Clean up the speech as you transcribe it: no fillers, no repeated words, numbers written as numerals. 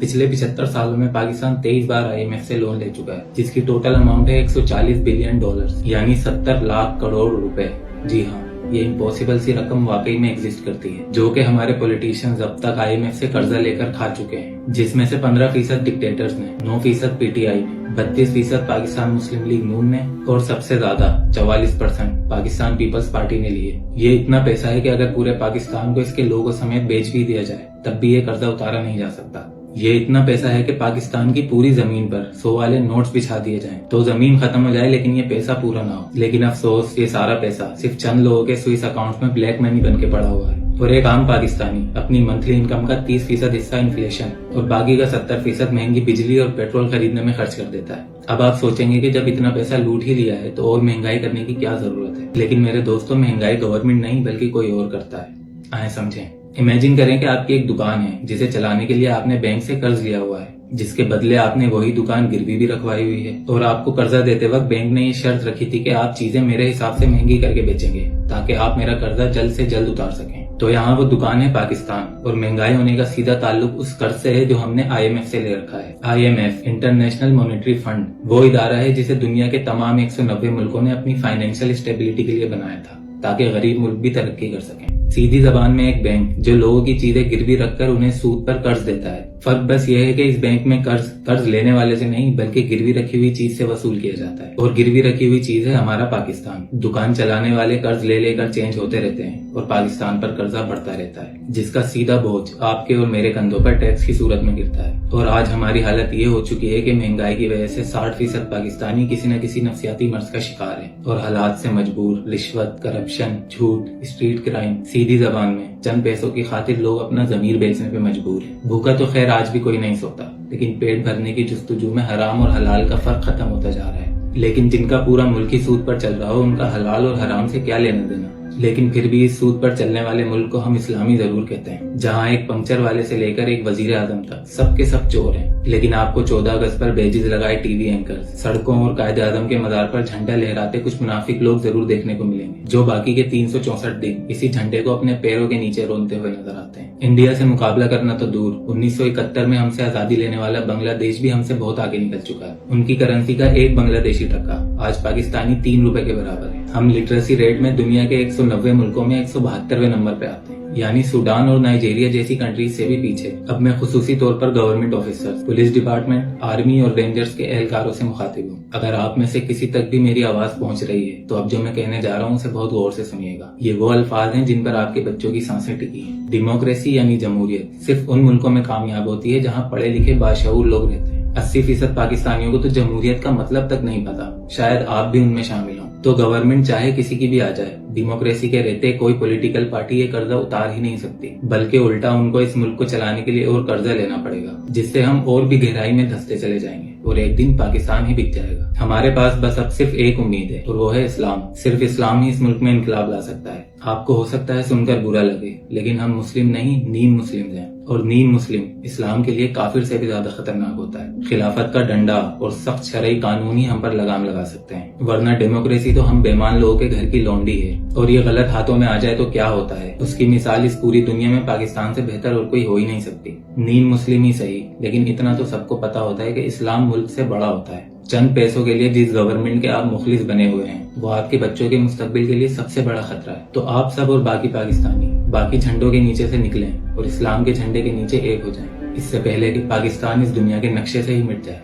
पिछले 75 सालों में पाकिस्तान 23 बार IMF से लोन ले चुका है, जिसकी टोटल अमाउंट है $140 बिलियन, यानी 70 लाख करोड़ रुपए। जी हाँ, ये इम्पॉसिबल सी रकम वाकई में एग्जिस्ट करती है, जो कि हमारे पॉलिटिशियंस अब तक IMF से कर्जा लेकर खा चुके हैं, जिसमें से 15% डिक्टेटर्स ने, 9% PTI ने, 32% पाकिस्तान मुस्लिम लीग नून ने और सबसे ज्यादा 44% पाकिस्तान पीपल्स पार्टी ने लिए। ये इतना पैसा है कि अगर पूरे पाकिस्तान को इसके लोगों समेत बेच भी दिया जाए तब भी ये कर्जा उतारा नहीं जा सकता। ये इतना पैसा है कि पाकिस्तान की पूरी जमीन पर 100 वाले नोट्स बिछा दिए जाएं तो जमीन खत्म हो जाए, लेकिन ये पैसा पूरा ना हो। लेकिन अफसोस, ये सारा पैसा सिर्फ चंद लोगों के स्विस अकाउंट्स में ब्लैक मनी बन के पड़ा हुआ है और एक आम पाकिस्तानी अपनी मंथली इनकम का 30% हिस्सा इन्फ्लेशन और बाकी का 70% महंगी बिजली और पेट्रोल खरीदने में खर्च कर देता है। अब आप सोचेंगे कि जब इतना पैसा लूट ही लिया है तो और महंगाई करने की क्या जरूरत है, लेकिन मेरे दोस्तों, महंगाई गवर्नमेंट नहीं बल्कि कोई और करता है। आए समझें। इमेजिन करें कि आपकी एक दुकान है जिसे चलाने के लिए आपने बैंक से कर्ज लिया हुआ है, जिसके बदले आपने वही दुकान गिरवी भी रखवाई हुई है और आपको कर्जा देते वक्त बैंक ने ये शर्त रखी थी कि आप चीजें मेरे हिसाब से महंगी करके बेचेंगे ताकि आप मेरा कर्जा जल्द से जल्द उतार सकें। तो यहाँ वो दुकान है पाकिस्तान और महंगाई होने का सीधा ताल्लुक उस कर्ज से है जो हमने IMF से ले रखा है। IMF इंटरनेशनल मॉनेटरी फंड वो इदारा है जिसे दुनिया के तमाम 190 मुल्कों ने अपनी फाइनेंशियल स्टेबिलिटी के लिए बनाया था ताकि गरीब मुल्क भी तरक्की कर सकें। सीधी जबान में एक बैंक जो लोगों की चीजें गिरवी रखकर उन्हें सूद पर कर्ज देता है। फर्क बस यह है कि इस बैंक में कर्ज लेने वाले से नहीं बल्कि गिरवी रखी हुई चीज से वसूल किया जाता है और गिरवी रखी हुई चीज है हमारा पाकिस्तान। दुकान चलाने वाले कर्ज ले लेकर चेंज होते रहते हैं और पाकिस्तान पर कर्जा बढ़ता रहता है, जिसका सीधा बोझ आपके और मेरे कंधों पर टैक्स की सूरत में गिरता है। और आज हमारी हालत ये हो चुकी है कि महंगाई की वजह से 60% पाकिस्तानी किसी न किसी नफसियाती मर्ज का शिकार है और हालात से मजबूर रिश्वत, करप्शन, झूठ, स्ट्रीट क्राइम, सीधी जबान में चंद पैसों की खातिर लोग अपना जमीर बेचने पे मजबूर है। भूखा तो खैर आज भी कोई नहीं सोता, लेकिन पेट भरने की जुस्तजू में हराम और हलाल का फर्क खत्म होता जा रहा है। लेकिन जिनका पूरा मुल्क ही सूद पर चल रहा हो उनका हलाल और हराम से क्या लेना देना। लेकिन फिर भी इस सूद पर चलने वाले मुल्क को हम इस्लामी जरूर कहते हैं, जहाँ एक पंक्चर वाले से लेकर एक वजीर आजम तक सबके सब चोर हैं। लेकिन आपको 14 अगस्त पर बेजिज लगाए टीवी एंकर, सड़कों और कायदे आजम के मजार पर झंडा लहराते कुछ मुनाफिक लोग जरूर देखने को मिलेंगे, जो बाकी के 364 दिन इसी झंडे को अपने पैरों के नीचे रोनते हुए नजर आते हैं। इंडिया से मुकाबला करना तो दूर, 1971 में हमसे आजादी लेने वाला बांग्लादेश भी हमसे बहुत आगे निकल चुका है। उनकी करेंसी का एक बांग्लादेशी टका आज पाकिस्तानी 3 रुपए के बराबर है। हम लिटरेसी रेट में दुनिया के 190 मुल्कों में 172वें नंबर पे आते हैं, यानी सूडान और नाइजीरिया जैसी कंट्रीज से भी पीछे। अब मैं खुसूसी तौर पर government officers, police department, army और रेंजर्स के एहलकारों से मुखातिब हूँ। अगर आप में से किसी तक भी मेरी आवाज पहुंच रही है तो अब जो मैं कहने जा रहा हूँ उसे बहुत गौर से सुनिएगा। ये वो अल्फाज हैं जिन पर आपके बच्चों की सांसें टिकी हैं। डेमोक्रेसी यानी जमहूरियत सिर्फ उन मुल्कों में कामयाब होती है जहाँ पढ़े लिखे बाशऊर लोग रहते हैं। 80% पाकिस्तानियों को तो जमहूरियत का मतलब तक नहीं पता, शायद आप भी उनमें शामिल हों। तो गवर्नमेंट चाहे किसी की भी आ जाए, डेमोक्रेसी के रहते कोई पॉलिटिकल पार्टी ये कर्जा उतार ही नहीं सकती, बल्कि उल्टा उनको इस मुल्क को चलाने के लिए और कर्जा लेना पड़ेगा, जिससे हम और भी गहराई में धंसते चले जाएंगे और एक दिन पाकिस्तान ही बिक जाएगा। हमारे पास बस अब सिर्फ एक उम्मीद है और वो है इस्लाम। सिर्फ इस्लाम ही इस मुल्क में इनकलाब ला सकता है। आपको हो सकता है सुनकर बुरा लगे, लेकिन हम मुस्लिम नहीं, नीम मुस्लिम हैं और नीम मुस्लिम इस्लाम के लिए काफिर से भी ज्यादा खतरनाक होता है। खिलाफत का डंडा और सख्त शरई कानून ही हम पर लगाम लगा सकते हैं, वरना डेमोक्रेसी तो हम बेईमान लोगों के घर की लौंडी है और ये गलत हाथों में आ जाए तो क्या होता है, उसकी मिसाल इस पूरी दुनिया में पाकिस्तान से बेहतर और कोई हो ही नहीं सकती। नीम मुस्लिम ही सही, लेकिन इतना तो सबको पता होता है कि इस्लाम मुल्क से बड़ा होता है। चंद पैसों के लिए जिस गवर्नमेंट के आप मुखलिस बने हुए हैं वो आपके बच्चों के मुस्तकबिल के लिए सबसे बड़ा खतरा है। तो आप सब और बाकी पाकिस्तानी बाकी झंडों के नीचे से निकलें और इस्लाम के झंडे के नीचे एक हो जाएं, इससे पहले कि पाकिस्तान इस दुनिया के नक्शे से ही मिट जाए।